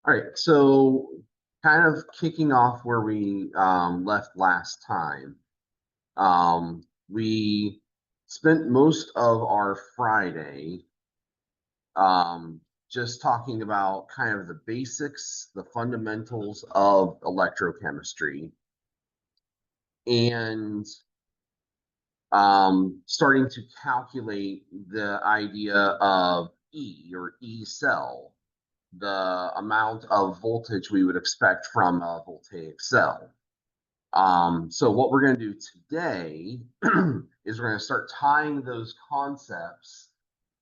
All right, so kind of kicking off where we left last time. We spent most of our Friday um, just talking about kind of the basics, the fundamentals of electrochemistry, and starting to calculate the idea of E or E cell, the amount of voltage we would expect from a voltaic cell. So what we're going to do today is we're going to start tying those concepts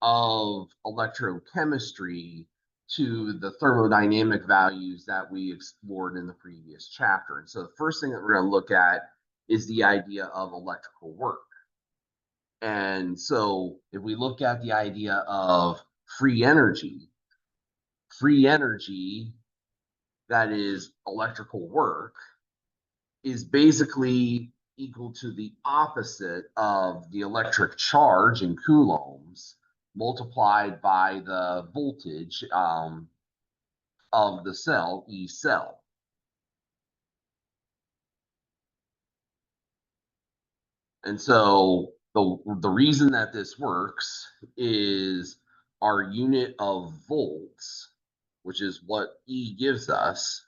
of electrochemistry to the thermodynamic values that we explored in the previous chapter. And so the first thing that we're going to look at is the idea of electrical work. And so if we look at the idea of free energy that is electrical work is basically equal to the opposite of the electric charge in coulombs multiplied by the voltage of the cell, E cell. And so the reason that this works is our unit of volts, which is what E gives us,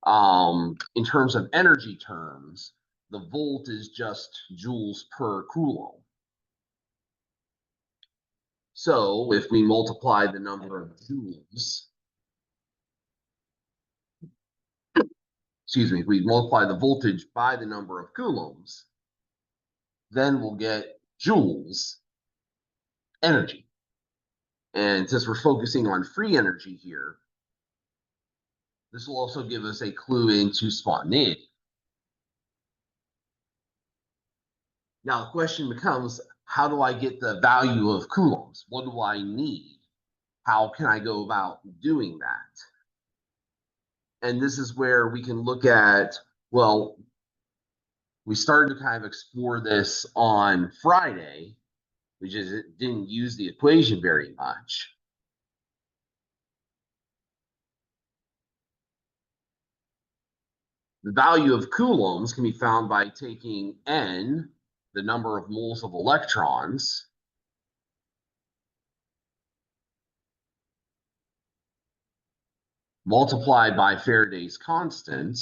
in terms of energy terms, the volt is just joules per coulomb. So if we multiply the number of joules, if we multiply the voltage by the number of coulombs, then we'll get joules energy. And since we're focusing on free energy here, this will also give us a clue into spontaneity. Now the question becomes, how do I get the value of coulombs? What do I need? How can I go about doing that? And this is where we can look at, well, we started to kind of explore this on Friday. We just didn't use the equation very much. The value of coulombs can be found by taking N, the number of moles of electrons, multiplied by Faraday's constant,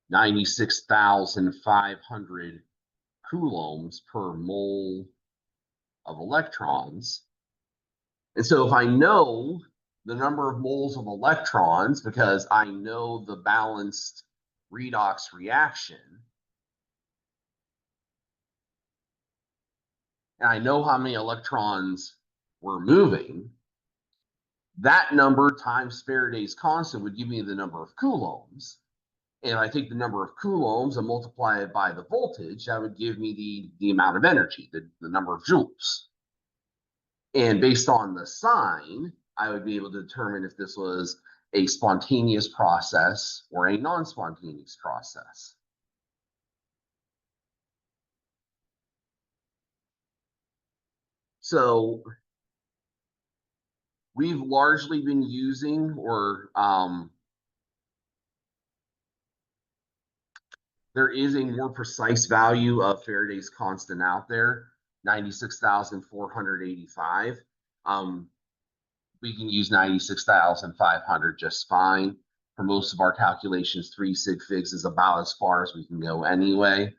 (96,500) coulombs per mole of electrons. And so if I know the number of moles of electrons, because I know the balanced redox reaction, and I know how many electrons we're moving, that number times Faraday's constant would give me the number of coulombs. And if I take the number of coulombs and multiply it by the voltage, that would give me the amount of energy, the number of joules. And based on the sign, I would be able to determine if this was a spontaneous process or a non-spontaneous process. So we've largely been using, or there is a more precise value of Faraday's constant out there, 96,485. We can use 96,500 just fine. For most of our calculations, 3 sig figs is about as far as we can go anyway.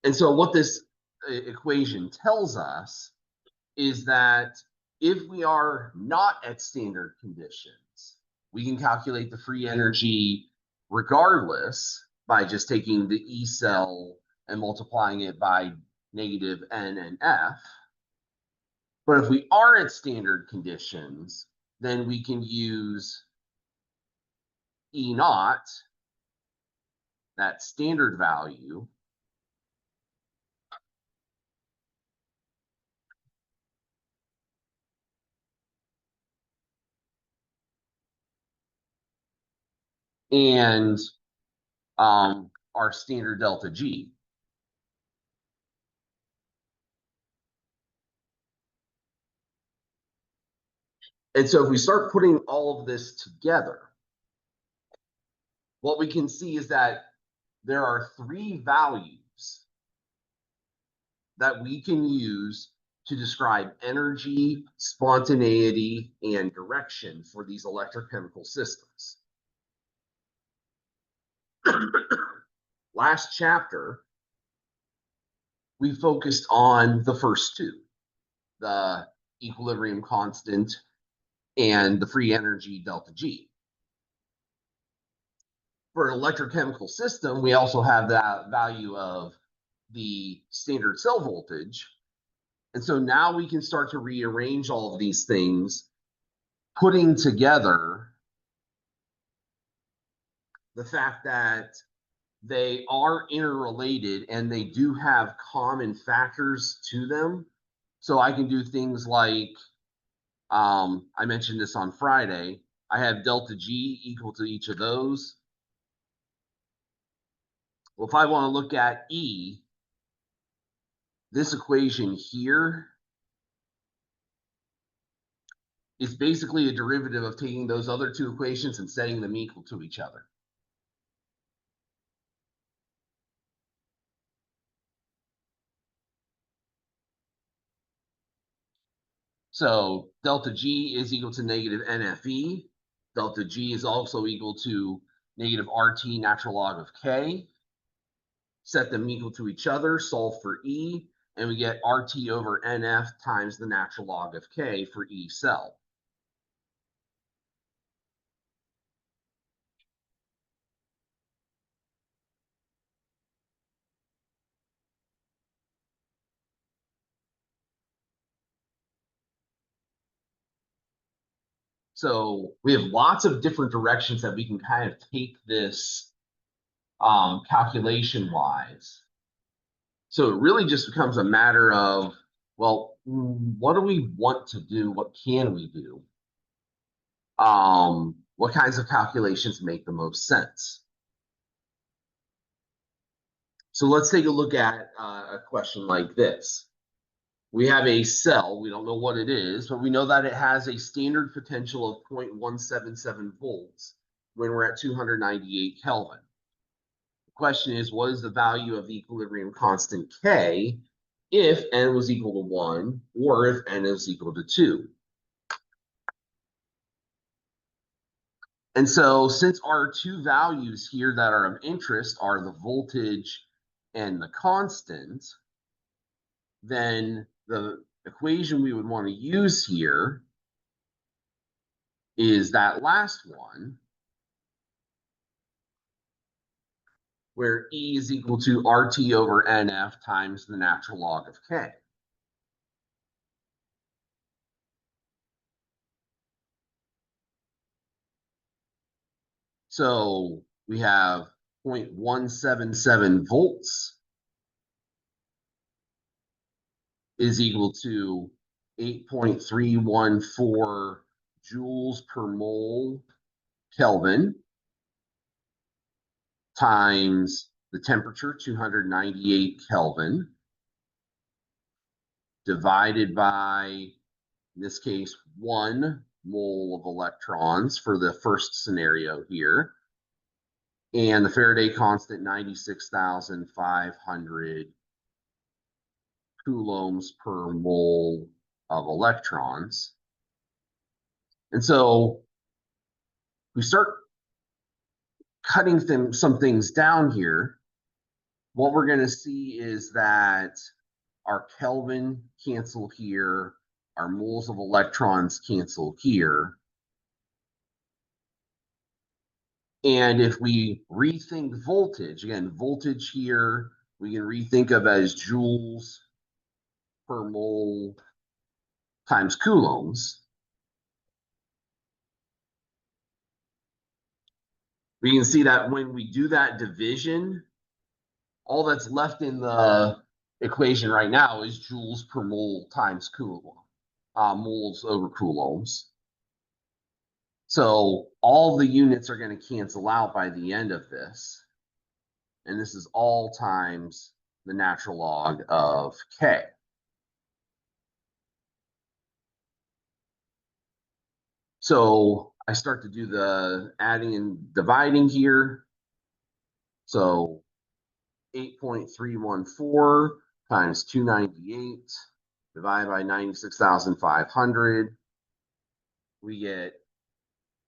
And so what this equation tells us is that if we are not at standard conditions, we can calculate the free energy regardless by just taking the E cell and multiplying it by negative N and F. But if we are at standard conditions, then we can use E naught, that standard value, and our standard delta G. And so if we start putting all of this together, what we can see is that there are three values that we can use to describe energy, spontaneity, and direction for these electrochemical systems. Last chapter, we focused on the first two, the equilibrium constant and the free energy delta G. For an electrochemical system, we also have that value of the standard cell voltage. And so now we can start to rearrange all of these things, putting together the fact that they are interrelated and they do have common factors to them. So I can do things like, I mentioned this on Friday, I have delta G equal to each of those. Well, if I want to look at E, this equation here is basically a derivative of taking those other two equations and setting them equal to each other. So delta G is equal to negative NFE. Delta G is also equal to negative RT natural log of K. Set them equal to each other, solve for E, and we get RT over NF times the natural log of K for E cell. So we have lots of different directions that we can kind of take this calculation-wise. So it really just becomes a matter of, well, what do we want to do? What can we do? What kinds of calculations make the most sense? So let's take a look at a question like this. We have a cell, we don't know what it is, but we know that it has a standard potential of 0.177 volts when we're at 298 Kelvin. The question is, what is the value of the equilibrium constant K if n was equal to 1 or if n is equal to 2? And so since our two values here that are of interest are the voltage and the constant, then the equation we would want to use here is that last one, where E is equal to RT over NF times the natural log of K. So we have 0.177 volts is equal to 8.314 joules per mole Kelvin times the temperature, 298 Kelvin, divided by, in this case, 1 mole of electrons for the first scenario here, and the Faraday constant, 96,500 coulombs per mole of electrons. And so we start cutting some things down here. What we're going to see is that our Kelvin cancel here, our moles of electrons cancel here. And if we rethink voltage, again, voltage here, we can rethink of as joules per mole times coulombs. We can see that when we do that division, all that's left in the equation right now is joules per mole times coulomb, moles over coulombs. So all the units are going to cancel out by the end of this. And this is all times the natural log of K. So I start to do the adding and dividing here. So 8.314 times 298 divided by 96,500. We get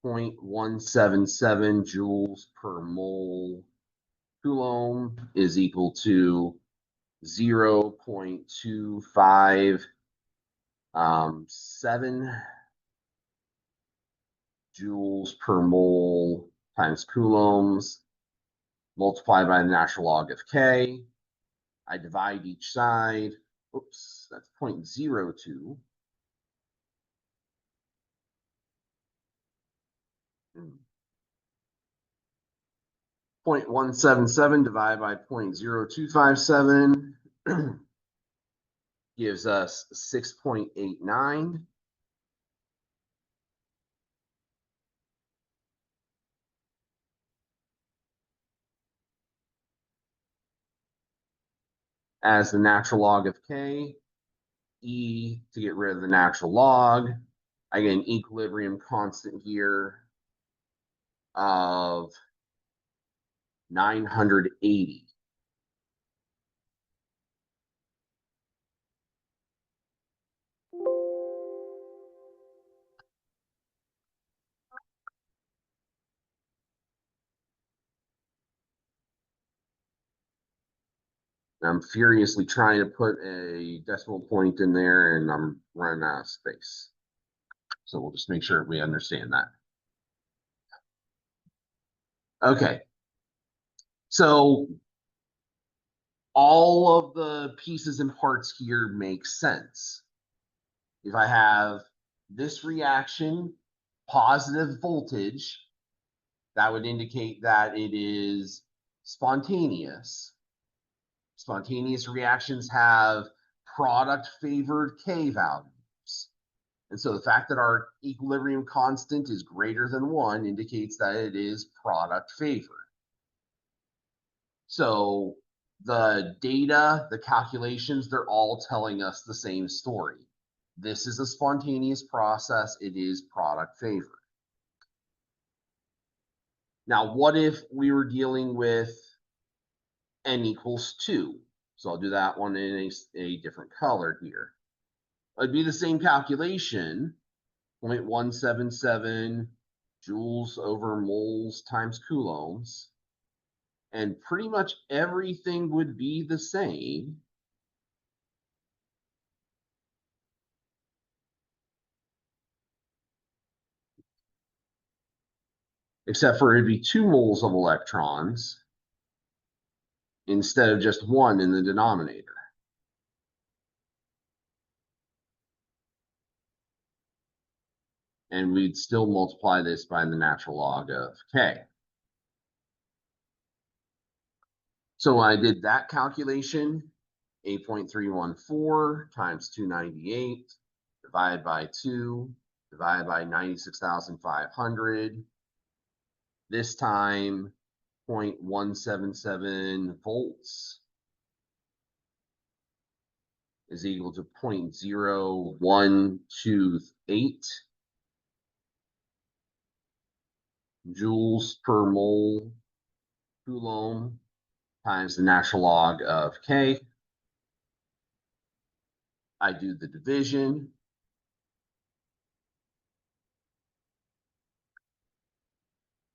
0.177 joules per mole Coulomb is equal to 0.257 joules per mole times coulombs multiplied by the natural log of K. I divide each side. Oops, that's 0.02. 0.177 divided by 0.0257 gives us 6.89. As the natural log of K, E to get rid of the natural log. I get an equilibrium constant here of 980. I'm furiously trying to put a decimal point in there and I'm running out of space. So we'll just make sure we understand that. Okay. So all of the pieces and parts here make sense. If I have this reaction, positive voltage, that would indicate that it is spontaneous. Spontaneous reactions have product favored K values. And so the fact that our equilibrium constant is greater than 1 indicates that it is product favored. So the data, the calculations, they're all telling us the same story. This is a spontaneous process. It is product favored. Now, what if we were dealing with n equals 2? So I'll do that one in a different color here. It'd be the same calculation, 0.177 joules over moles times coulombs, and pretty much everything would be the same. Except for it'd be 2 moles of electrons instead of just 1 in the denominator. And we'd still multiply this by the natural log of K. So when I did that calculation, 8.314 times 298 divided by 2 divided by 96,500. This time 0.177 volts is equal to 0.0128 joules per mole Coulomb times the natural log of K. I do the division.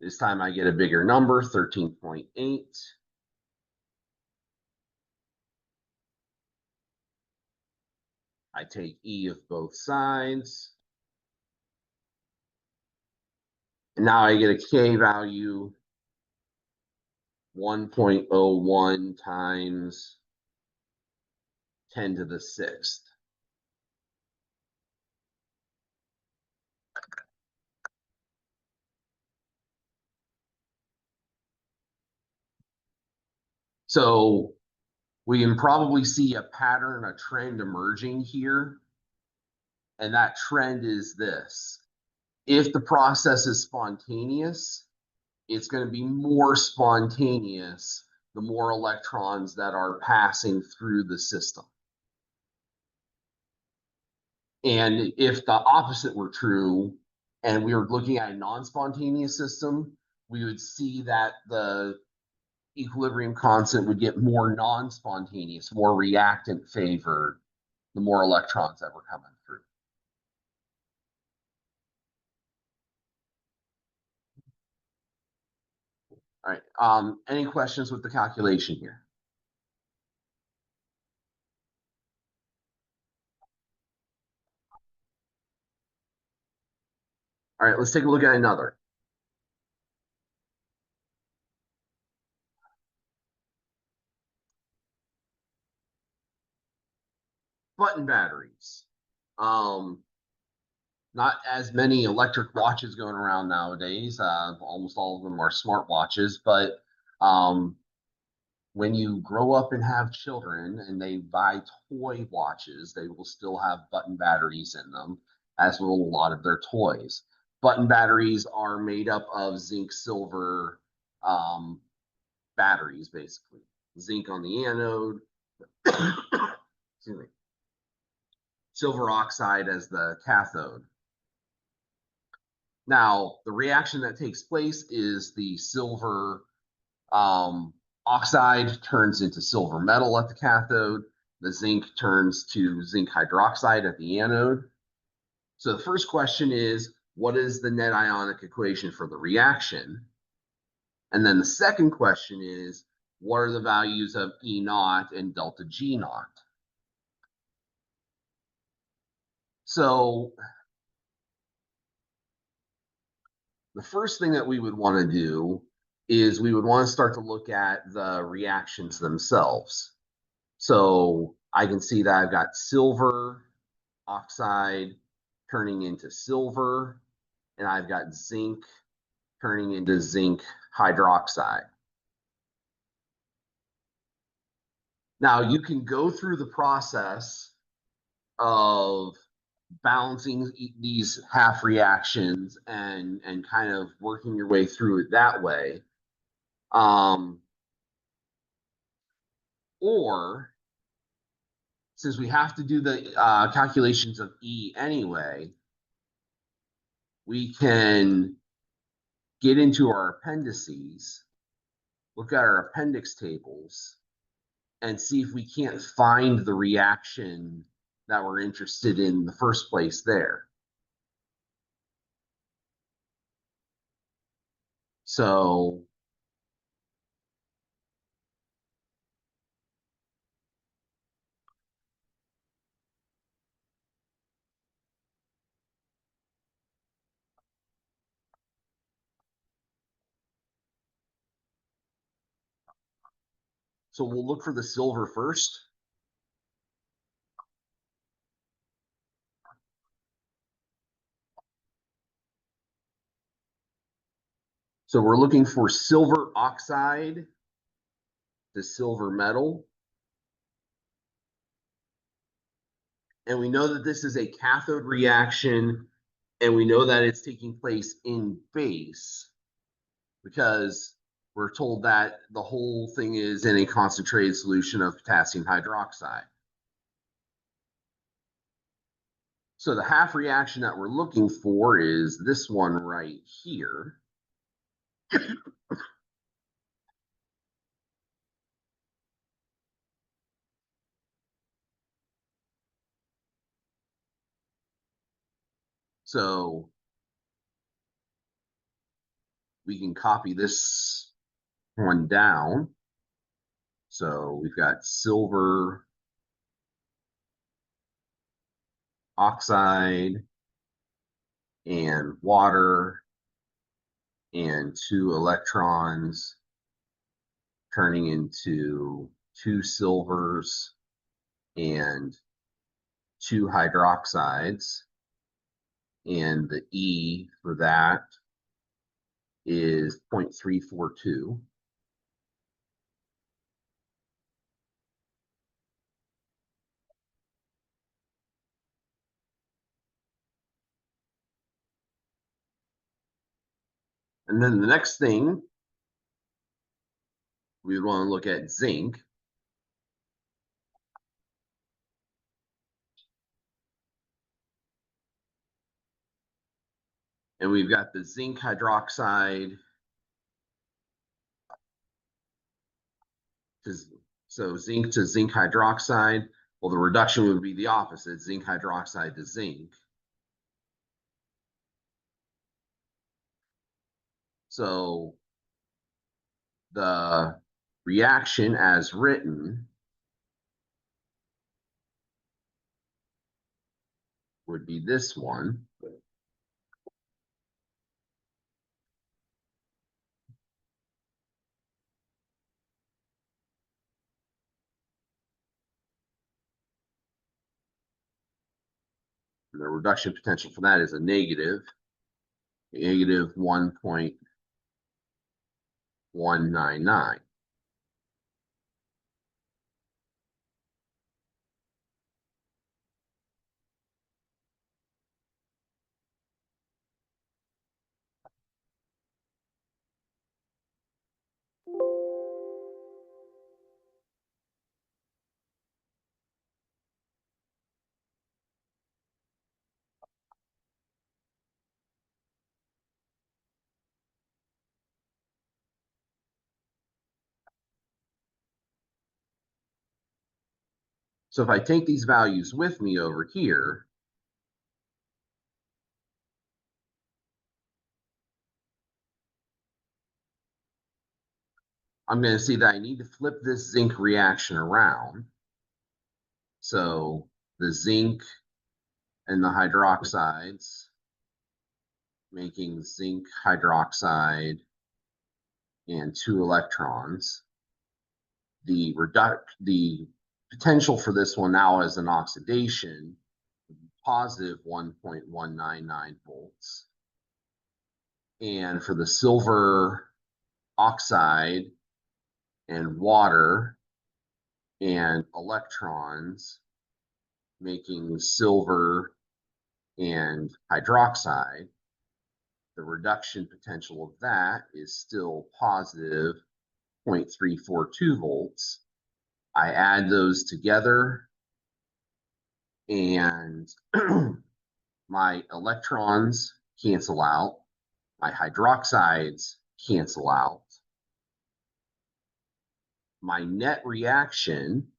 This time I get a bigger number, 13.8. I take E of both sides. And now I get a K value 1.01 times 10 to the 6th. So we can probably see a pattern, a trend emerging here. And that trend is this. If the process is spontaneous, it's going to be more spontaneous the more electrons that are passing through the system. And if the opposite were true, and we were looking at a non-spontaneous system, we would see that the equilibrium constant would get more non-spontaneous, more reactant favored, the more electrons that were coming through. All right. Any questions with the calculation here? All right, let's take a look at another. Button batteries. Not as many electric watches going around nowadays. Almost all of them are smart watches, but when you grow up and have children and they buy toy watches, they will still have button batteries in them, as will a lot of their toys. Button batteries are made up of zinc silver batteries, basically. Zinc on the anode, excuse me, silver oxide as the cathode. Now, the reaction that takes place is the silver oxide turns into silver metal at the cathode. The zinc turns to zinc hydroxide at the anode. So the first question is, what is the net ionic equation for the reaction? And then the second question is, what are the values of E naught and delta G naught? So the first thing that we would want to do is we would want to start to look at the reactions themselves. So I can see that I've got silver oxide turning into silver, and I've got zinc turning into zinc hydroxide. Now you can go through the process of balancing these half reactions and kind of working your way through it that way. Or since we have to do the calculations of E anyway, we can get into our appendices, look at our appendix tables, and see if we can't find the reaction that we're interested in the first place there. So we'll look for the silver first. So we're looking for silver oxide, the silver metal. And we know that this is a cathode reaction, and we know that it's taking place in base because we're told that the whole thing is in a concentrated solution of potassium hydroxide. So the half reaction that we're looking for is this one right here. So we can copy this one down. So we've got silver oxide and water and 2 electrons turning into 2 silvers and 2 hydroxides. And the E for that is 0.342. And then the next thing we would want to look at zinc. And we've got the zinc hydroxide. So zinc to zinc hydroxide. Well, the reduction would be the opposite, zinc hydroxide to zinc. So the reaction as written would be this one. And the reduction potential for that is a negative 1.199. So if I take these values with me over here, I'm going to see that I need to flip this zinc reaction around. So the zinc and the hydroxides making zinc hydroxide and 2 electrons. The potential for this one now as an oxidation, positive 1.199 volts. And for the silver oxide and water and electrons making silver and hydroxide, the reduction potential of that is still positive 0.342 volts. I add those together and my electrons cancel out, my hydroxides cancel out. My net reaction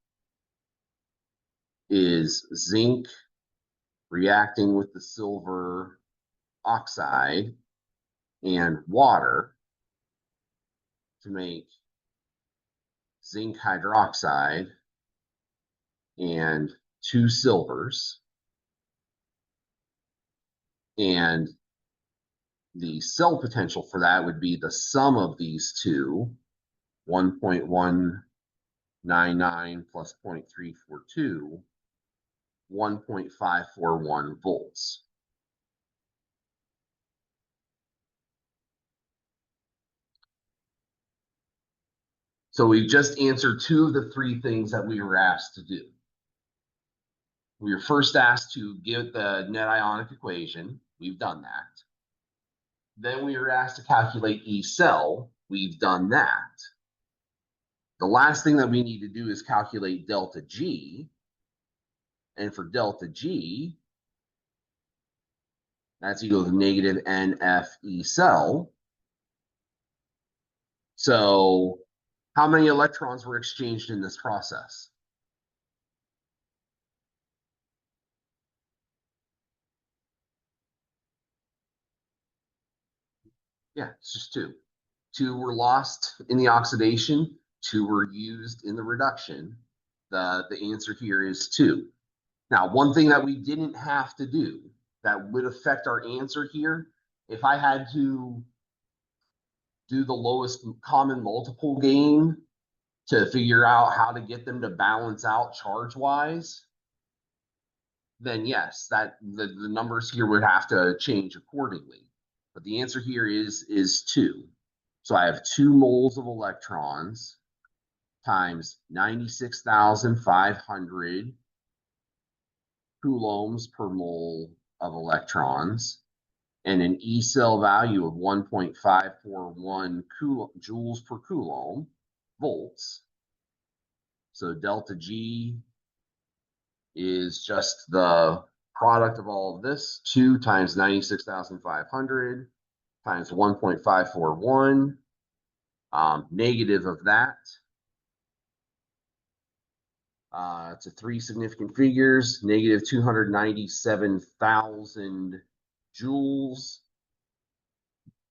is zinc reacting with the silver oxide and water to make zinc hydroxide and 2 silvers. And the cell potential for that would be the sum of these two, 1.199 plus 0.342, 1.541 volts. So we just answered 2 of the 3 things that we were asked to do. We were first asked to get the net ionic equation. We've done that. Then we were asked to calculate E cell. We've done that. The last thing that we need to do is calculate delta G. And for delta G, that's equal to negative NF E cell. So how many electrons were exchanged in this process? Yeah, it's just 2. 2 were lost in the oxidation, 2 were used in the reduction. The answer here is 2. Now, one thing that we didn't have to do that would affect our answer here, if I had to do the lowest common multiple game to figure out how to get them to balance out charge-wise, then yes, that the numbers here would have to change accordingly. But the answer here is 2. So I have 2 moles of electrons times 96,500 coulombs per mole of electrons and an E cell value of 1.541 joules per coulomb. volts. So delta G is just the product of all of this, 2 times 96,500 times 1.541, negative of that. To 3 significant figures, negative 297,000 joules,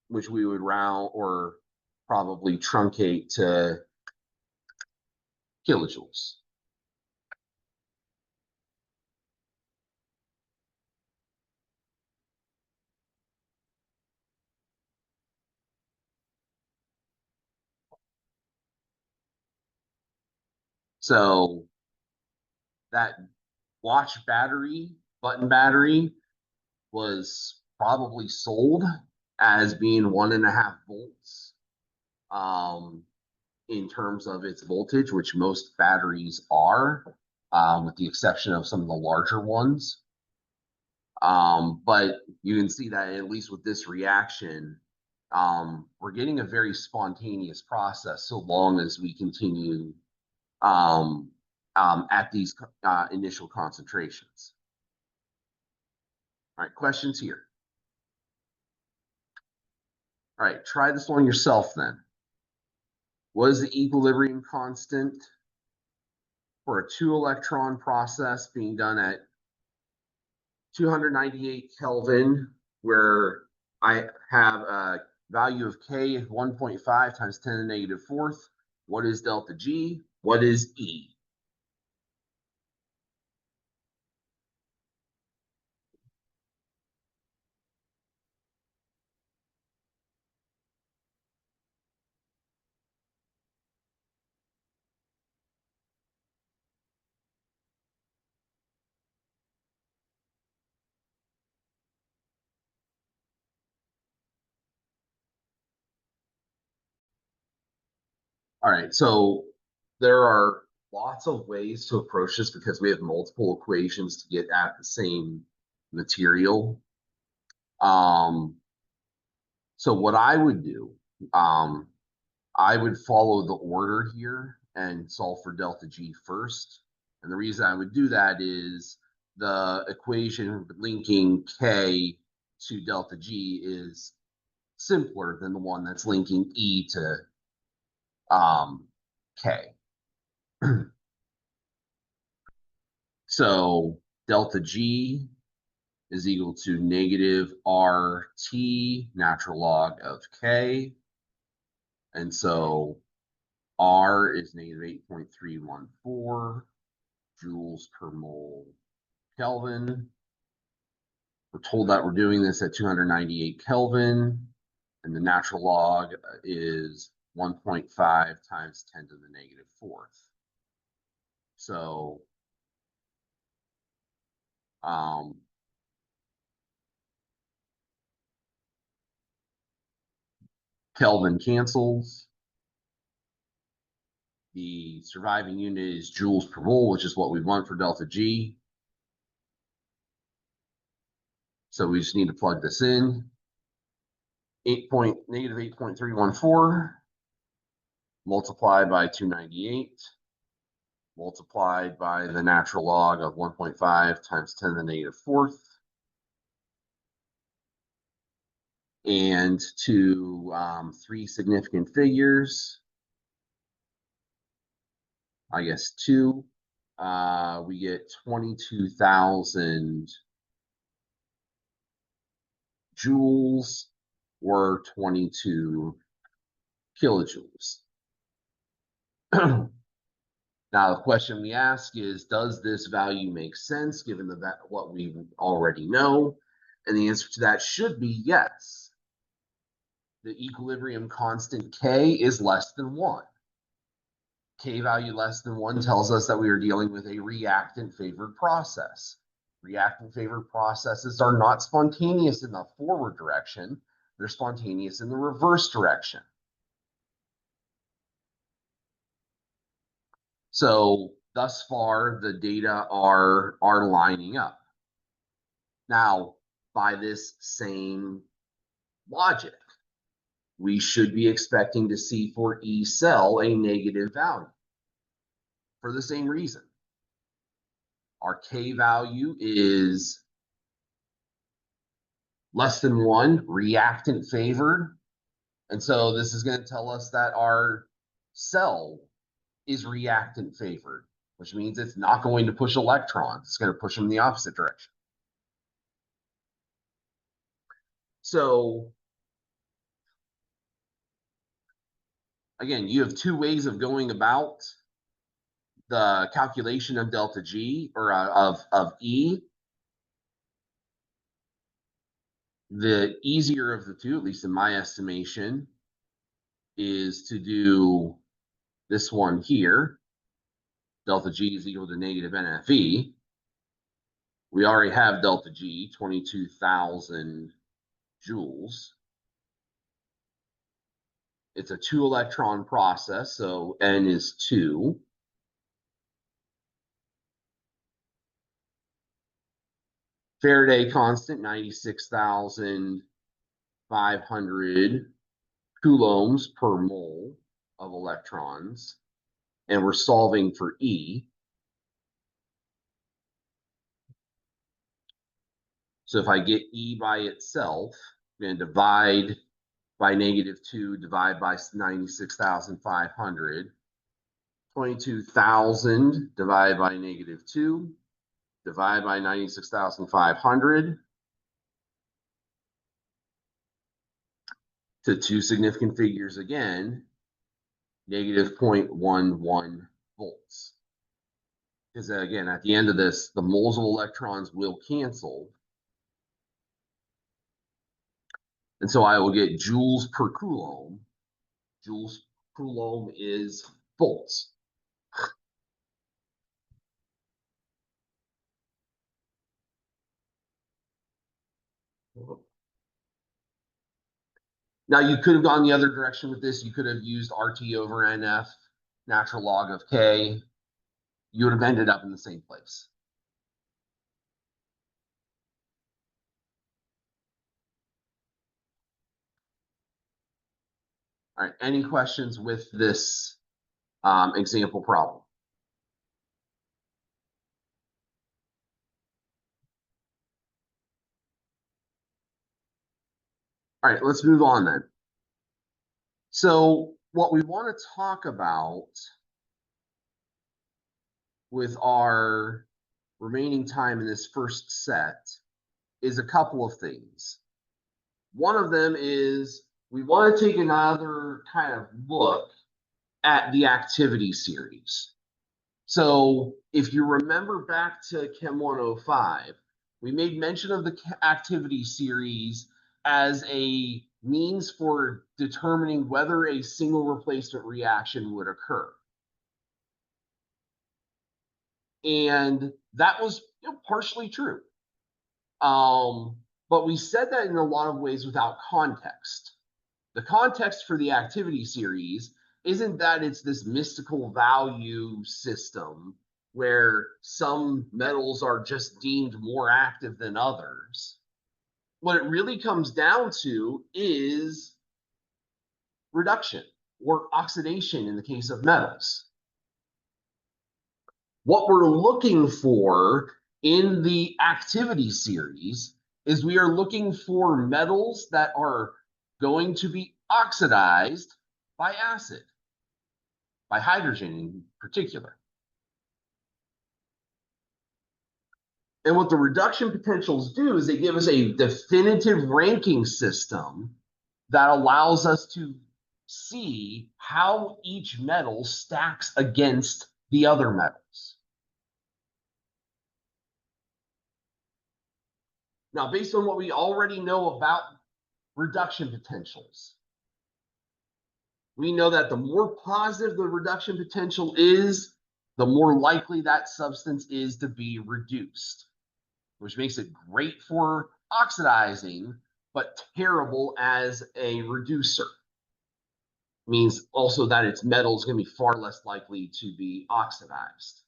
which we would round or probably truncate to kilojoules. So that watch battery, button battery, was probably sold as being 1.5 volts in terms of its voltage, which most batteries are, with the exception of some of the larger ones. But you can see that at least with this reaction, we're getting a very spontaneous process so long as we continue at these initial concentrations. All right, questions here. All right, try this on yourself then. What is the equilibrium constant for a 2-electron process being done at 298 Kelvin, where I have a value of K of 1.5 times 10 to the negative fourth? What is delta G? What is E? All right, so there are lots of ways to approach this because we have multiple equations to get at the same material. So what I would do, I would follow the order here and solve for delta G first. And the reason I would do that is the equation linking K to delta G is simpler than the one that's linking E to K. So delta G is equal to negative RT natural log of K. And so R is negative 8.314 joules per mole Kelvin. We're told that we're doing this at 298 Kelvin, and the natural log is 1.5 times 10 to the negative fourth. So Kelvin cancels. The surviving unit is joules per mole, which is what we want for delta G. So we just need to plug this in. Negative 8.314 multiplied by 298 multiplied by the natural log of 1.5 times 10 to the negative fourth. And to 3 significant figures, I guess 2, we get 22,000 joules or 22 kilojoules. Now, the question we ask is, does this value make sense given that what we already know? And the answer to that should be yes. The equilibrium constant K is less than 1. K value less than 1 tells us that we are dealing with a reactant-favored process. Reactant-favored processes are not spontaneous in the forward direction. They're spontaneous in the reverse direction. So thus far, the data are lining up. Now, by this same logic, we should be expecting to see for E cell a negative value for the same reason. Our K value is less than 1, reactant favored. And so this is going to tell us that our cell is reactant favored, which means it's not going to push electrons. It's going to push them in the opposite direction. So again, you have two ways of going about the calculation of delta G, or of E. The easier of the two, at least in my estimation, is to do this one here. Delta G is equal to negative NFE. We already have delta G, 22,000 joules. It's a 2-electron process, so N is 2. Faraday constant, 96,500 coulombs per mole of electrons. And we're solving for E. So if I get E by itself, I'm going to divide by -2, divide by 96,500. 22,000 divided by -2, divide by 96,500. To two significant figures again, -0.11 volts. Because again, at the end of this, the moles of electrons will cancel. And so I will get joules per coulomb. Joules per coulomb is volts. Now, you could have gone the other direction with this. You could have used RT over NF, natural log of K. You would have ended up in the same place. All right, any questions with this example problem? All right, let's move on then. So what we want to talk about with our remaining time in this first set is a couple of things. One of them is we want to take another kind of look at the activity series. So if you remember back to Chem 105, we made mention of the activity series as a means for determining whether a single replacement reaction would occur. And that was partially true. But we said that in a lot of ways without context. The context for the activity series isn't that it's this mystical value system where some metals are just deemed more active than others. What it really comes down to is reduction or oxidation in the case of metals. What we're looking for in the activity series is we are looking for metals that are going to be oxidized by acid, by hydrogen in particular. And what the reduction potentials do is they give us a definitive ranking system that allows us to see how each metal stacks against the other metals. Now, based on what we already know about reduction potentials, we know that the more positive the reduction potential is, the more likely that substance is to be reduced, which makes it great for oxidizing, but terrible as a reducer. It means also that its metal is going to be far less likely to be oxidized.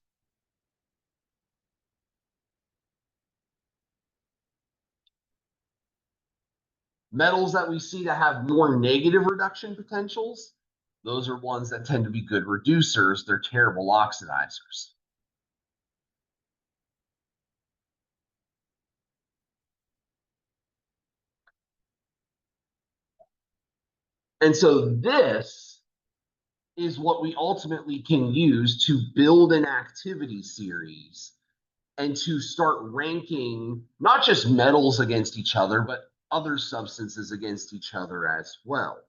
Metals that we see that have more negative reduction potentials, those are ones that tend to be good reducers. They're terrible oxidizers. And so this is what we ultimately can use to build an activity series and to start ranking not just metals against each other, but other substances against each other as well.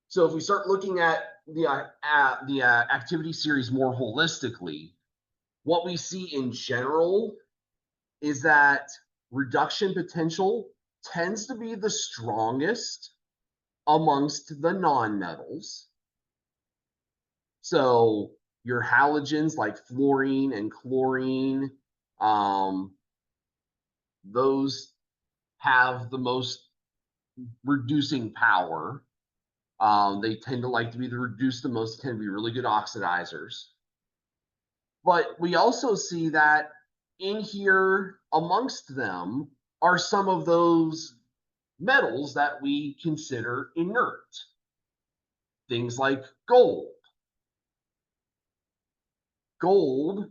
So if we start looking at the activity series more holistically, what we see in general is that reduction potential tends to be the strongest amongst the nonmetals. So your halogens like fluorine and chlorine, those have the most reducing power. They tend to like to be the reduced the most, tend to be really good oxidizers. But we also see that in here amongst them are some of those metals that we consider inert. Things like gold. Gold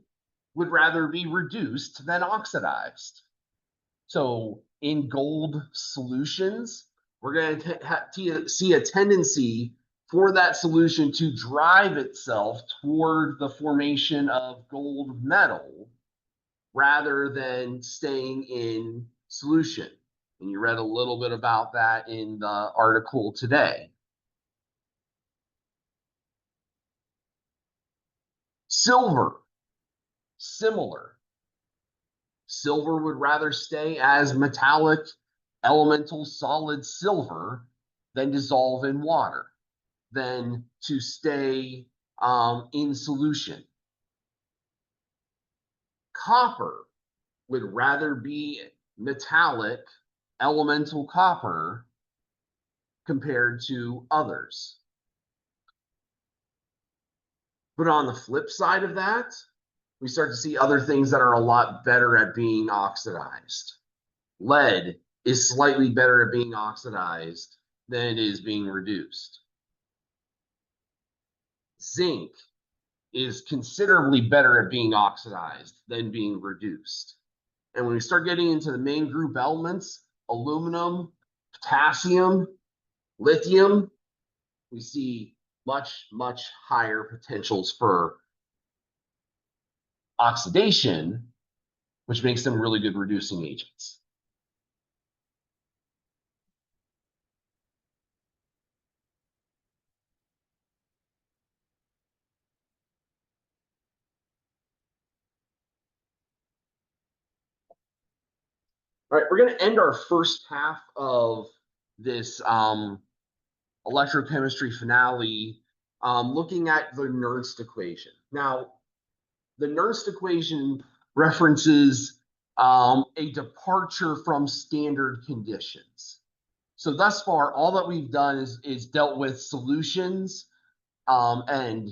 would rather be reduced than oxidized. So in gold solutions, we're going to see a tendency for that solution to drive itself toward the formation of gold metal rather than staying in solution. And you read a little bit about that in the article today. Silver, similar. Silver would rather stay as metallic elemental solid silver than dissolve in water, than to stay in solution. Copper would rather be metallic elemental copper compared to others. But on the flip side of that, we start to see other things that are a lot better at being oxidized. Lead is slightly better at being oxidized than it is being reduced. Zinc is considerably better at being oxidized than being reduced. And when we start getting into the main group elements, aluminum, potassium, lithium, we see much, much higher potentials for oxidation, which makes them really good reducing agents. All right, we're going to end our first half of this electrochemistry finale looking at the Nernst equation. Now, the Nernst equation references a departure from standard conditions. So thus far, all that we've done is dealt with solutions and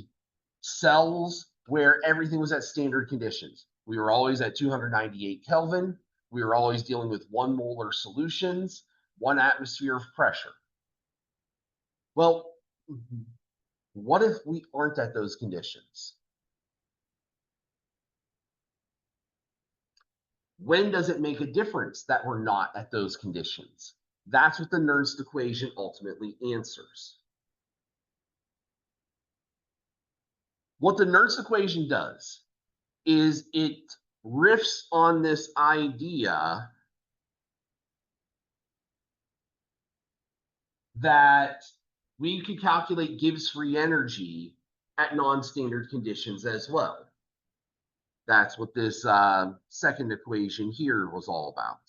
cells where everything was at standard conditions. We were always at 298 Kelvin. We were always dealing with 1 molar solutions, 1 atmosphere of pressure. Well, what if we aren't at those conditions? When does it make a difference that we're not at those conditions? That's what the Nernst equation ultimately answers. What the Nernst equation does is it riffs on this idea that we could calculate Gibbs free energy at non-standard conditions as well. That's what this second equation here was all about.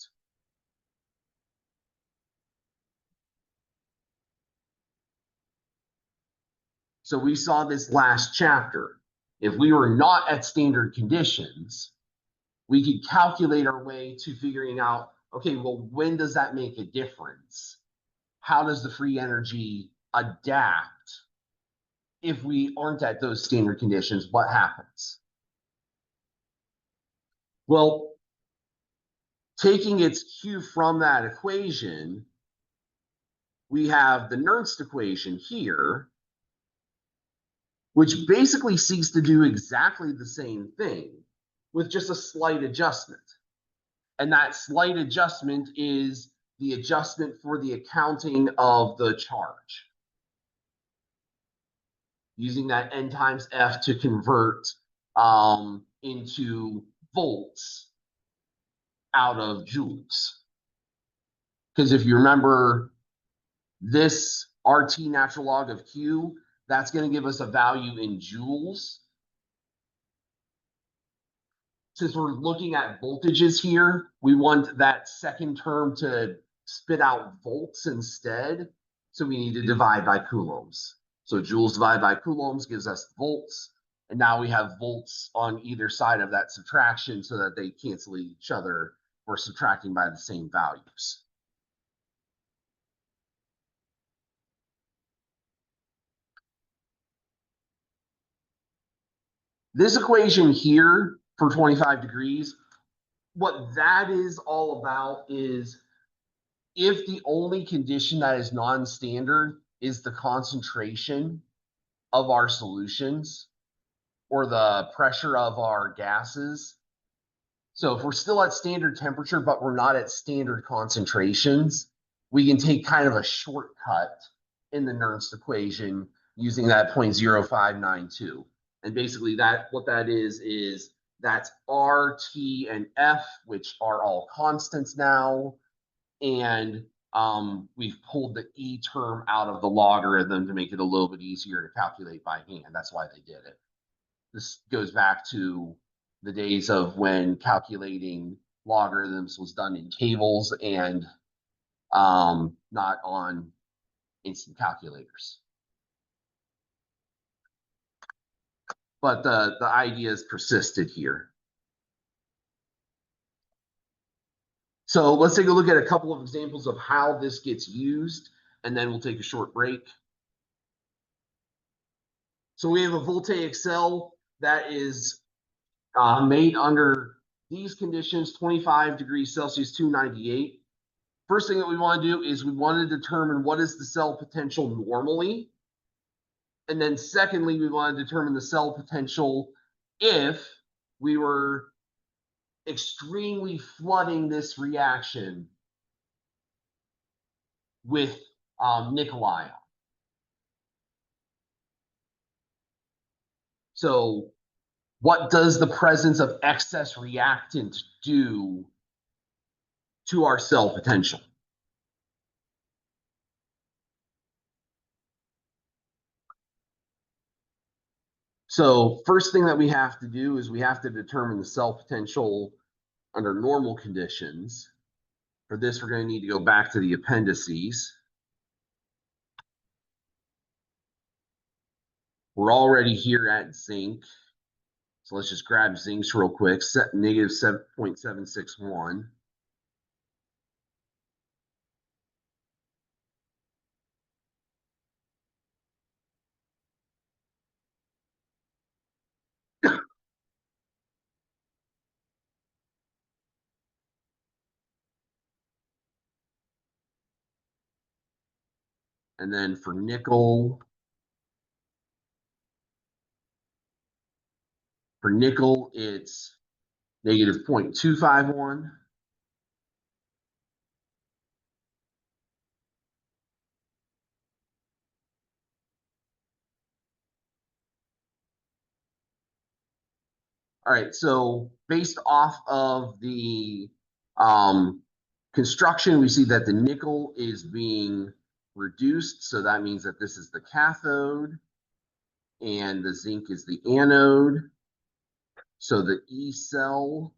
So we saw this last chapter. If we were not at standard conditions, we could calculate our way to figuring out, okay, well, when does that make a difference? How does the free energy adapt if we aren't at those standard conditions? What happens? Well, taking its cue from that equation, we have the Nernst equation here, which basically seeks to do exactly the same thing with just a slight adjustment. And that slight adjustment is the adjustment for the accounting of the charge, using that N times F to convert into volts out of joules. Because if you remember, this RT natural log of Q, that's going to give us a value in joules. Since we're looking at voltages here, we want that second term to spit out volts instead. So we need to divide by coulombs. So joules divided by coulombs gives us volts. And now we have volts on either side of that subtraction so that they cancel each other. We're subtracting by the same values. This equation here for 25 degrees, what that is all about is if the only condition that is non-standard is the concentration of our solutions or the pressure of our gases. So if we're still at standard temperature, but we're not at standard concentrations, we can take kind of a shortcut in the Nernst equation using that 0.0592. And basically what that is that's R, T, and F, which are all constants now. And we've pulled the E term out of the logarithm to make it a little bit easier to calculate by hand. That's why they did it. This goes back to the days of when calculating logarithms was done in tables and not on instant calculators. But the idea is persisted here. So let's take a look at a couple of examples of how this gets used, and then we'll take a short break. So we have a voltaic cell that is made under these conditions, 25 degrees Celsius, 298. First thing that we want to do is we want to determine what is the cell potential normally. And then secondly, we want to determine the cell potential if we were extremely flooding this reaction with nickel ion. So what does the presence of excess reactant do to our cell potential? So first thing that we have to do is we have to determine the cell potential under normal conditions. For this, we're going to need to go back to the appendices. We're already here at zinc. So let's just grab zincs real quick, set negative 7.761. And then for nickel, it's negative 0.251. All right, so based off of the construction, we see that the nickel is being reduced. So that means that this is the cathode and the zinc is the anode. So the E cell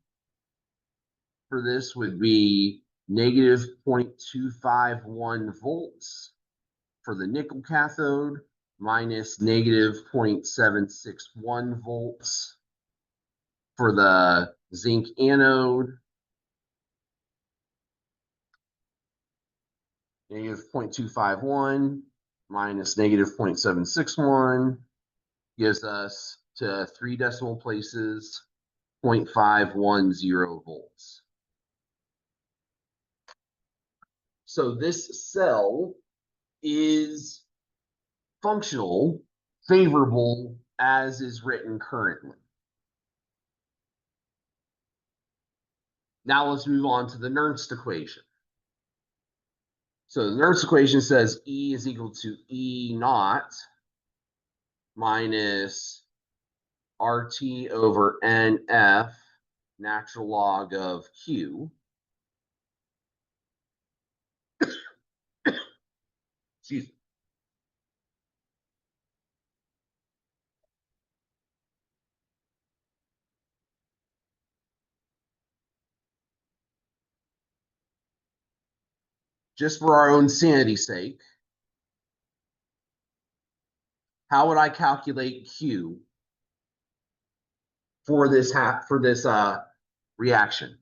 for this would be negative 0.251 volts for the nickel cathode minus negative 0.761 volts for the zinc anode. Negative 0.251 minus negative 0.761 gives us to 3 decimal places 0.510 volts. So this cell is functional, favorable as is written currently. Now let's move on to the Nernst equation. So the Nernst equation says E is equal to E naught minus RT over NF natural log of Q. Excuse me. Just for our own sanity's sake, how would I calculate Q for this reaction?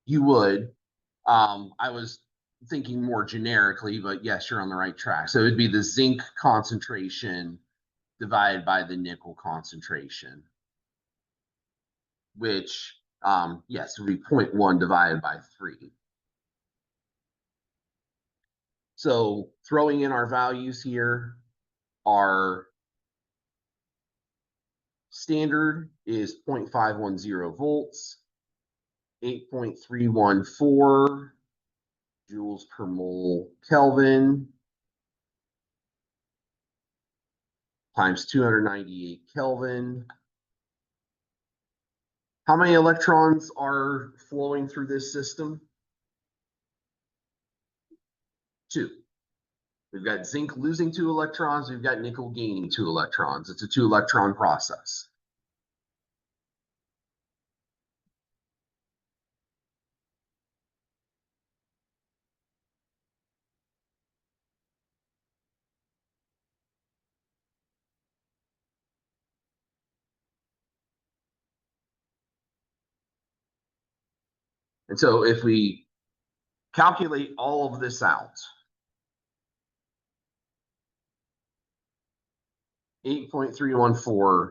You would. I was thinking more generically, but yes, you're on the right track. So it'd be the zinc concentration divided by the nickel concentration, which, yes, would be 0.1 divided by 3. So throwing in our values here, our standard is 0.510 volts, 8.314 joules per mole Kelvin times 298 Kelvin. How many electrons are flowing through this system? 2. We've got zinc losing 2 electrons. We've got nickel gaining 2 electrons. It's a 2-electron process. And so if we calculate all of this out, 8.314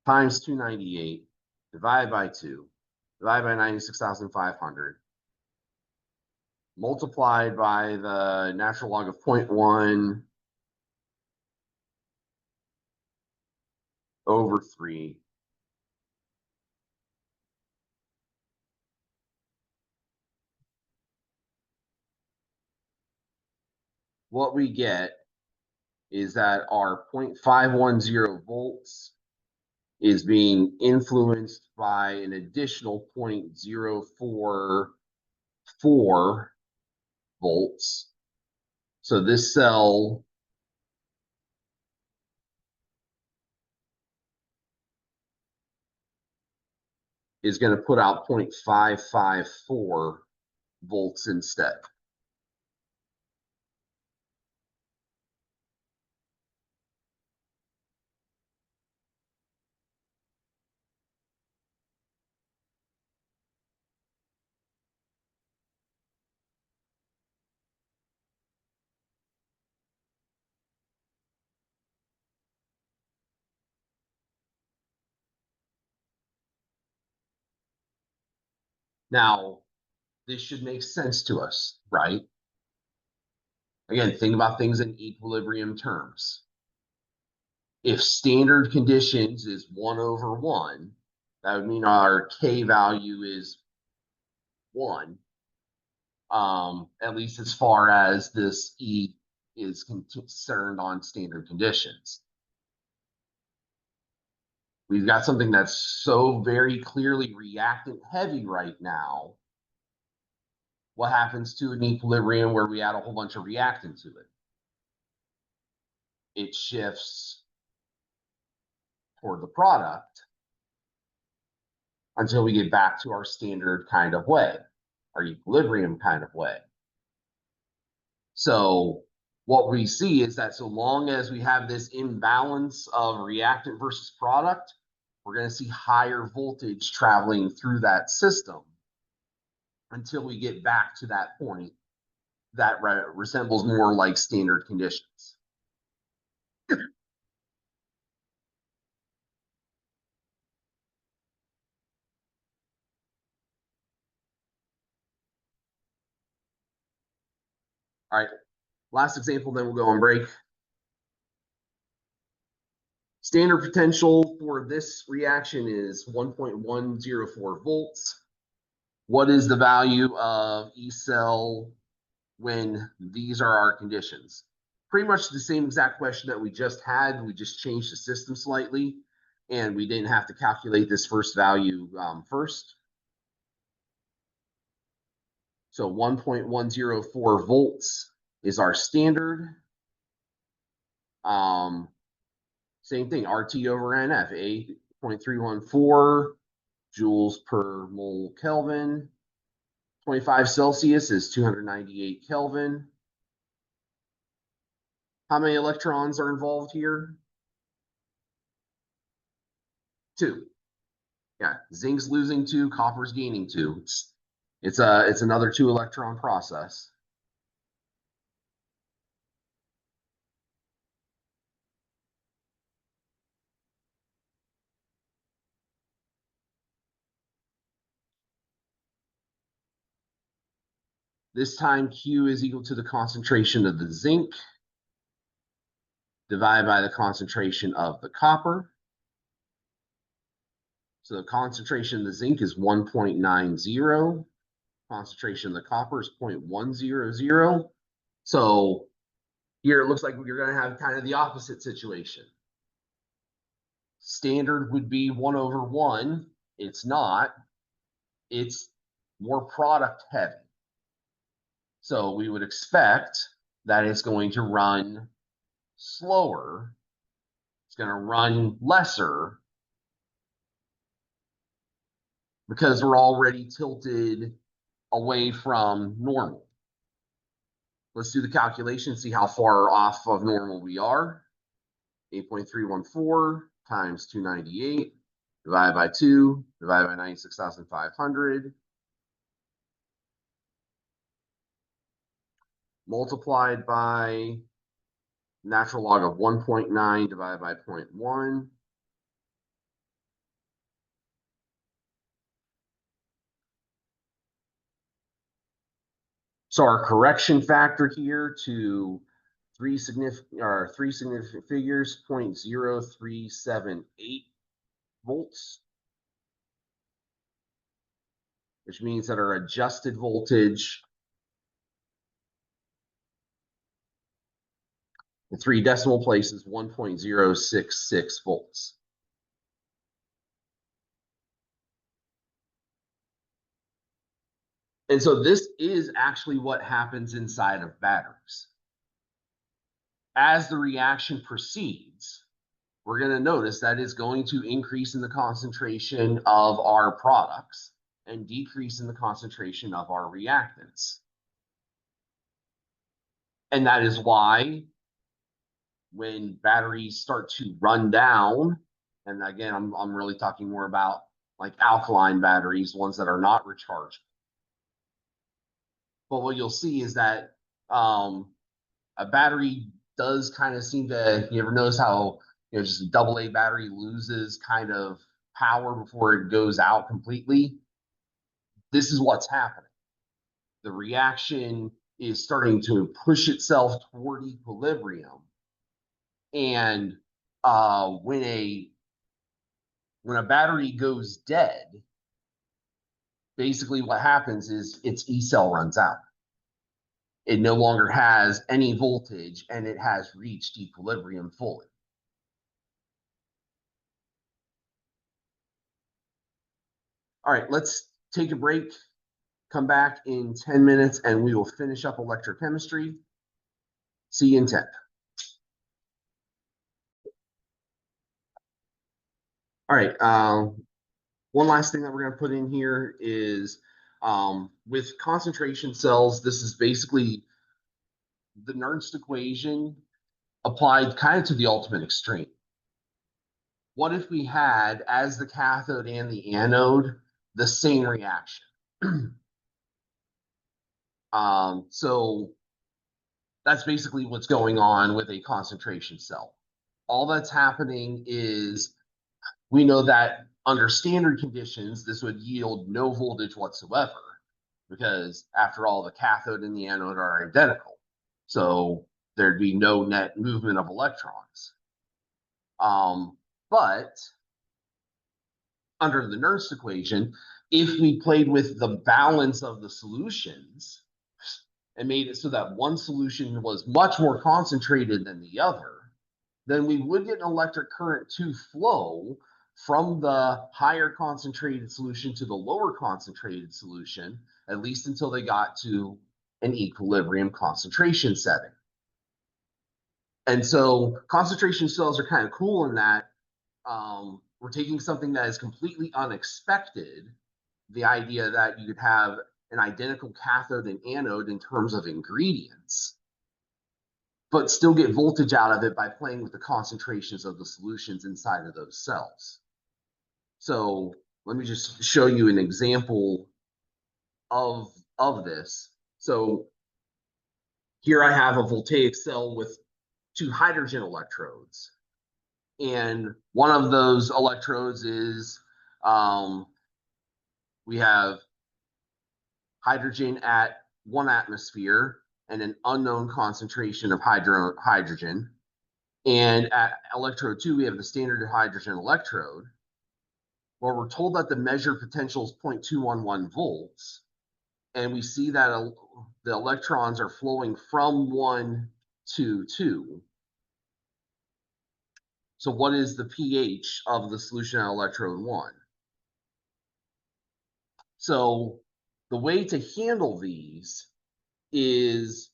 times 298 divided by 2 divided by 96,500 multiplied by the natural log of 0.1 over 3. What we get is that our 0.510 volts is being influenced by an additional 0.044 volts. So this cell is going to put out 0.554 volts instead. Now, this should make sense to us, right? Again, think about things in equilibrium terms. If standard conditions is 1 over 1, that would mean our K value is 1, at least as far as this E is concerned on standard conditions. We've got something that's so very clearly reactant heavy right now. What happens to an equilibrium where we add a whole bunch of reactant to it? It shifts toward the product until we get back to our standard kind of way, our equilibrium kind of way. So what we see is that so long as we have this imbalance of reactant versus product, we're going to see higher voltage traveling through that system until we get back to that point that resembles more like standard conditions. All right, last example, then we'll go on break. Standard potential for this reaction is 1.104 volts. What is the value of E cell when these are our conditions? Pretty much the same exact question that we just had. We just changed the system slightly, and we didn't have to calculate this first value first. So 1.104 volts is our standard. Same thing, RT over NF, 8.314 joules per mole Kelvin. 25 Celsius is 298 Kelvin. How many electrons are involved here? 2. Yeah, zinc's losing 2, copper's gaining 2. It's another 2 electron process. This time Q is equal to the concentration of the zinc divided by the concentration of the copper. So the concentration of the zinc is 1.90. Concentration of the copper is 0.100. So here it looks like you're going to have kind of the opposite situation. Standard would be 1 over 1. It's not. It's more product heavy. So we would expect that it's going to run slower. It's going to run lesser because we're already tilted away from normal. Let's do the calculation, see how far off of normal we are. 8.314 times 298 divided by 2 divided by 96,500 multiplied by natural log of 1.9 divided by 0.1. So our correction factor here to three significant figures, 0.0378 volts, which means that our adjusted voltage, the 3 decimal places, 1.066 volts. And so this is actually what happens inside of batteries. As the reaction proceeds, we're going to notice that it's going to increase in the concentration of our products and decrease in the concentration of our reactants. And that is why when batteries start to run down, and again, I'm really talking more about like alkaline batteries, ones that are not recharged. But what you'll see is that a battery does kind of seem to, you ever notice how, just a AA battery loses kind of power before it goes out completely? This is what's happening. The reaction is starting to push itself toward equilibrium. And when a battery goes dead, basically what happens is its E cell runs out. It no longer has any voltage and it has reached equilibrium fully. All right, let's take a break, come back in 10 minutes, and we will finish up electrochemistry. See you in 10. All right, one last thing that we're going to put in here is with concentration cells, this is basically the Nernst equation applied kind of to the ultimate extreme. what if we had, as the cathode and the anode, the same reaction? So that's basically what's going on with a concentration cell. All that's happening is we know that under standard conditions, this would yield no voltage whatsoever, because after all, the cathode and the anode are identical. So there'd be no net movement of electrons. But under the Nernst equation, if we played with the balance of the solutions and made it so that one solution was much more concentrated than the other, then we would get an electric current to flow from the higher concentrated solution to the lower concentrated solution, at least until they got to an equilibrium concentration setting. And so concentration cells are kind of cool in that we're taking something that is completely unexpected, the idea that you could have an identical cathode and anode in terms of ingredients, but still get voltage out of it by playing with the concentrations of the solutions inside of those cells. So let me just show you an example of this. So here I have a voltaic cell with 2 hydrogen electrodes. And one of those electrodes is we have hydrogen at 1 atmosphere and an unknown concentration of hydrogen. And at electrode 2, we have the standard hydrogen electrode, where we're told that the measured potential is 0.211 volts. And we see that the electrons are flowing from 1 to 2. So what is the pH of the solution at electrode 1? So the way to handle these is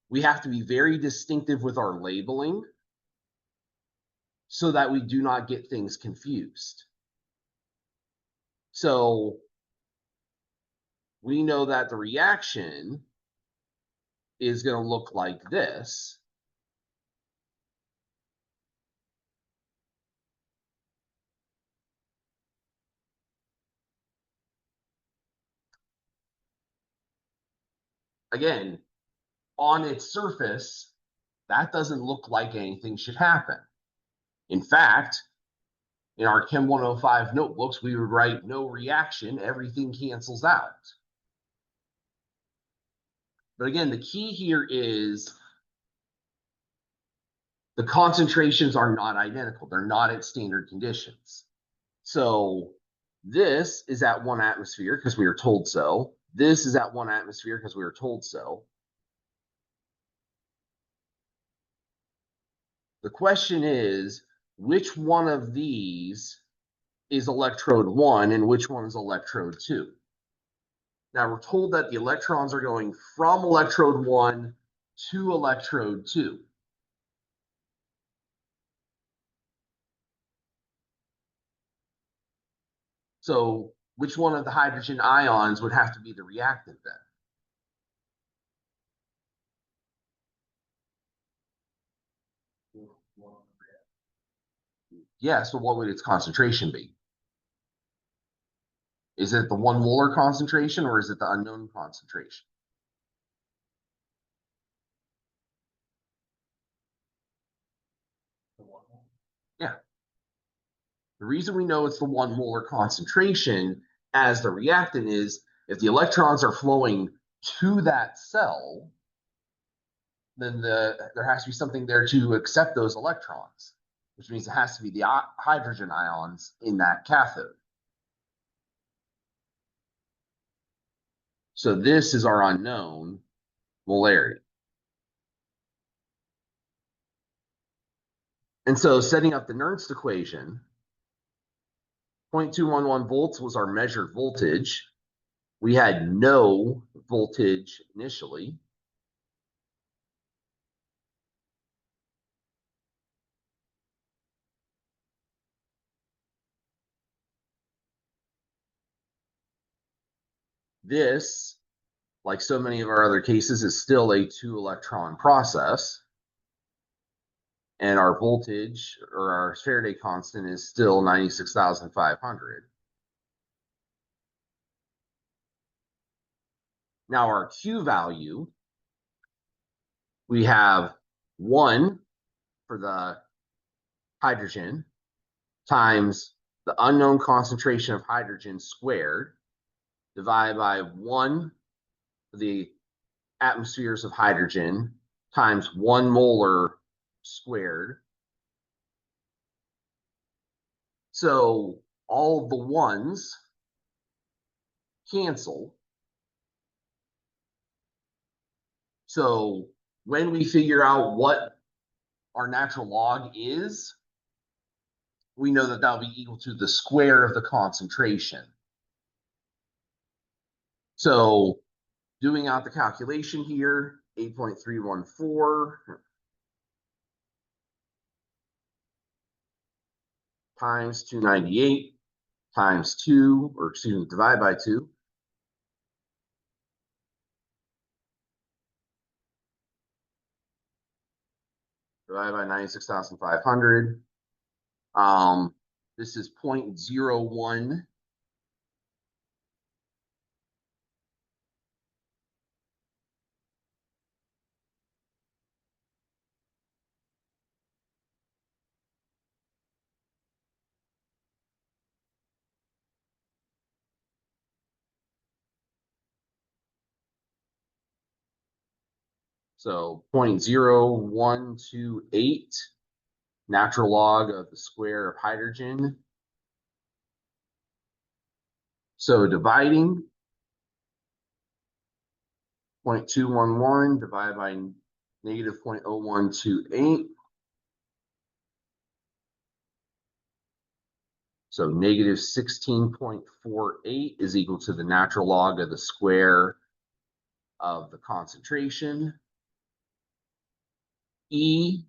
we have to be very distinctive with our labeling so that we do not get things confused. So we know that the reaction is going to look like this. Again, on its surface, that doesn't look like anything should happen. In fact, in our Chem 105 notebooks, we would write no reaction, everything cancels out. But again, the key here is the concentrations are not identical. They're not at standard conditions. So this is at 1 atmosphere because we were told so. This is at 1 atmosphere because we were told so. The question is, which one of these is electrode 1 and which one is electrode 2? Now we're told that the electrons are going from electrode 1 to electrode 2. So which one of the hydrogen ions would have to be the reactant then? Yeah, so what would its concentration be? Is it the 1 molar concentration or is it the unknown concentration? Yeah. The reason we know it's the 1 molar concentration as the reactant is if the electrons are flowing to that cell, then there has to be something there to accept those electrons, which means it has to be the hydrogen ions in that cathode. So this is our unknown molarity. And so setting up the Nernst equation, 0.211 volts was our measured voltage. We had no voltage initially. This, like so many of our other cases, is still a 2-electron process. and our voltage or our Faraday constant is still 96,500. Now our Q value, we have 1 for the hydrogen times the unknown concentration of hydrogen squared divided by 1 for the atmospheres of hydrogen times 1 molar squared. So all of the ones cancel. So when we figure out what our natural log is, we know that that'll be equal to the square of the concentration. So doing out the calculation here, 8.314 times 298 times 2, or excuse me, divided by 2. Divided by 96,500. This is 0.01. So 0.0128 natural log of the square of hydrogen. So dividing 0.211 divided by negative 0.0128. So negative 16.48 is equal to the natural log of the square of the concentration. E,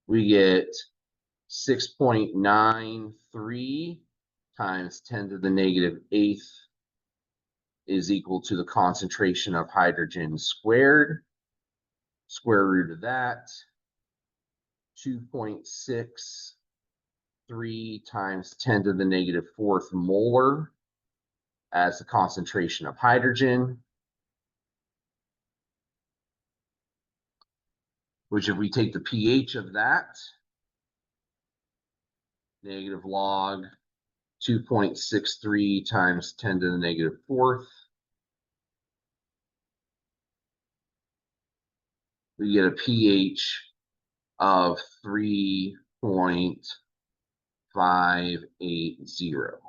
we get 6.93 times 10 to the negative 8th is equal to the concentration of hydrogen squared. Square root of that, 2.63 times 10 to the negative 4th molar as the concentration of hydrogen, which if we take the pH of that, negative log 2.63 times 10 to the negative 4th, we get a pH of 3.580.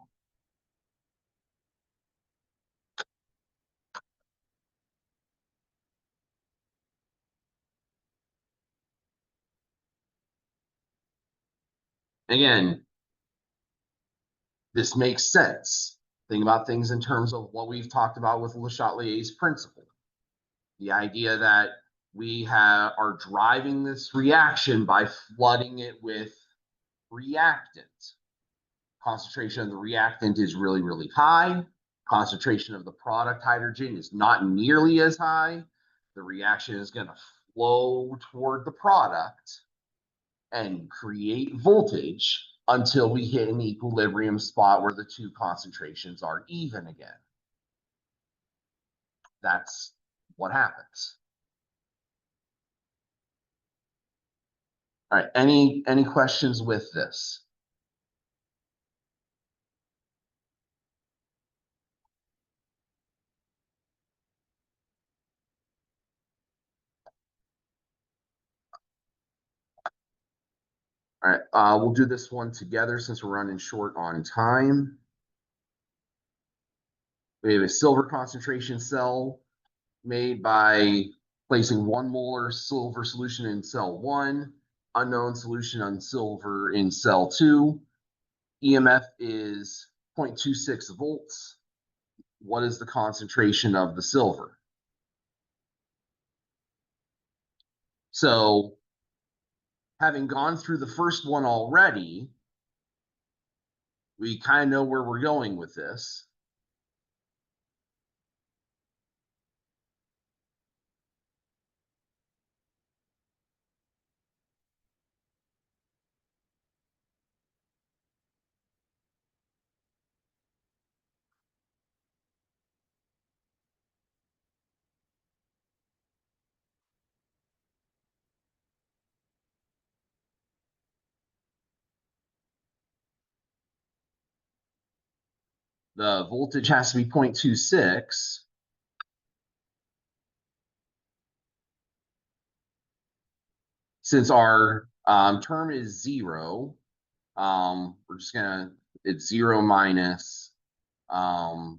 Again, this makes sense. Think about things in terms of what we've talked about with Le Chatelier's principle. The idea that we are driving this reaction by flooding it with reactant. Concentration of the reactant is really, really high. Concentration of the product hydrogen is not nearly as high. The reaction is going to flow toward the product and create voltage until we hit an equilibrium spot where the two concentrations are even again. That's what happens. All right, any questions with this? All right, we'll do this one together since we're running short on time. We have a silver concentration cell made by placing 1 molar silver solution in cell 1, unknown solution on silver in cell 2. EMF is 0.26 volts. What is the concentration of the silver? So, having gone through the first one already, we kind of know where we're going with this. The voltage has to be 0.26. Since our term is 0, we're just gonna, it's 0 minus now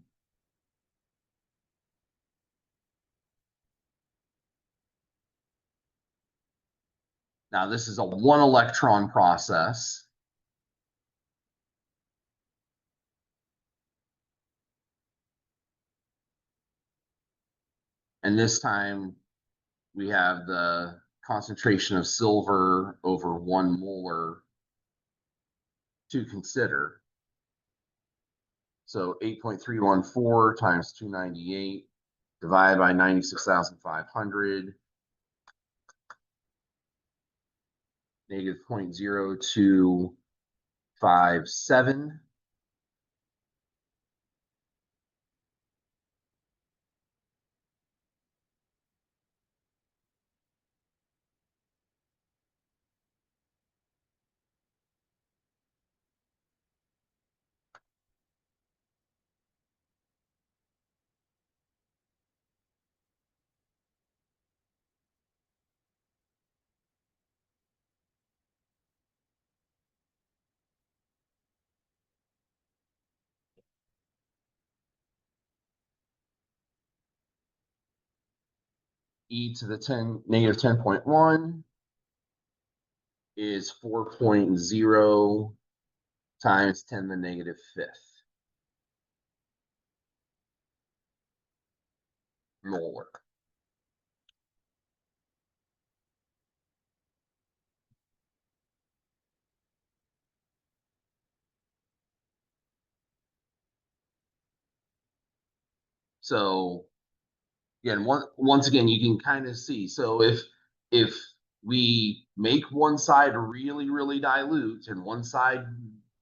this is a 1 electron process. And this time we have the concentration of silver over 1 molar to consider. So 8.314 times 298 divided by 96,500, negative 0.0257. E to the negative 10.1 is 4.0 times 10 to the negative fifth molar. So again, once again, you can kind of see. So if we make one side really, really dilute and one side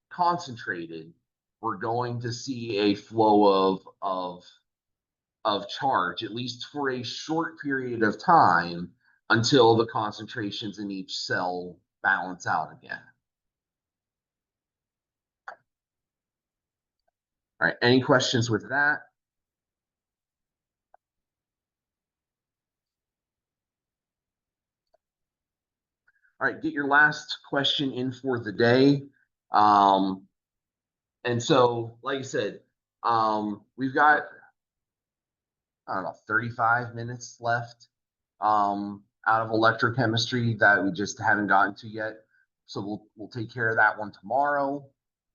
concentrated, we're going to see a flow of charge, at least for a short period of time, until the concentrations in each cell balance out again. All right, any questions with that? All right, get your last question in for the day. And so, like I said, we've got, I don't know, 35 minutes left out of electrochemistry that we just haven't gotten to yet. So we'll take care of that one tomorrow.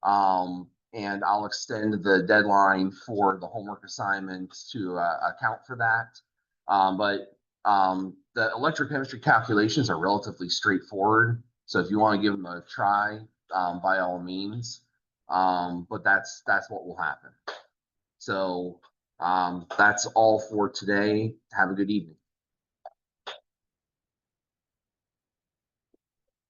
And I'll extend the deadline for the homework assignments to account for that. But the electrochemistry calculations are relatively straightforward. So if you want to give them a try, by all means. But that's what will happen. So that's all for today. Have a good evening.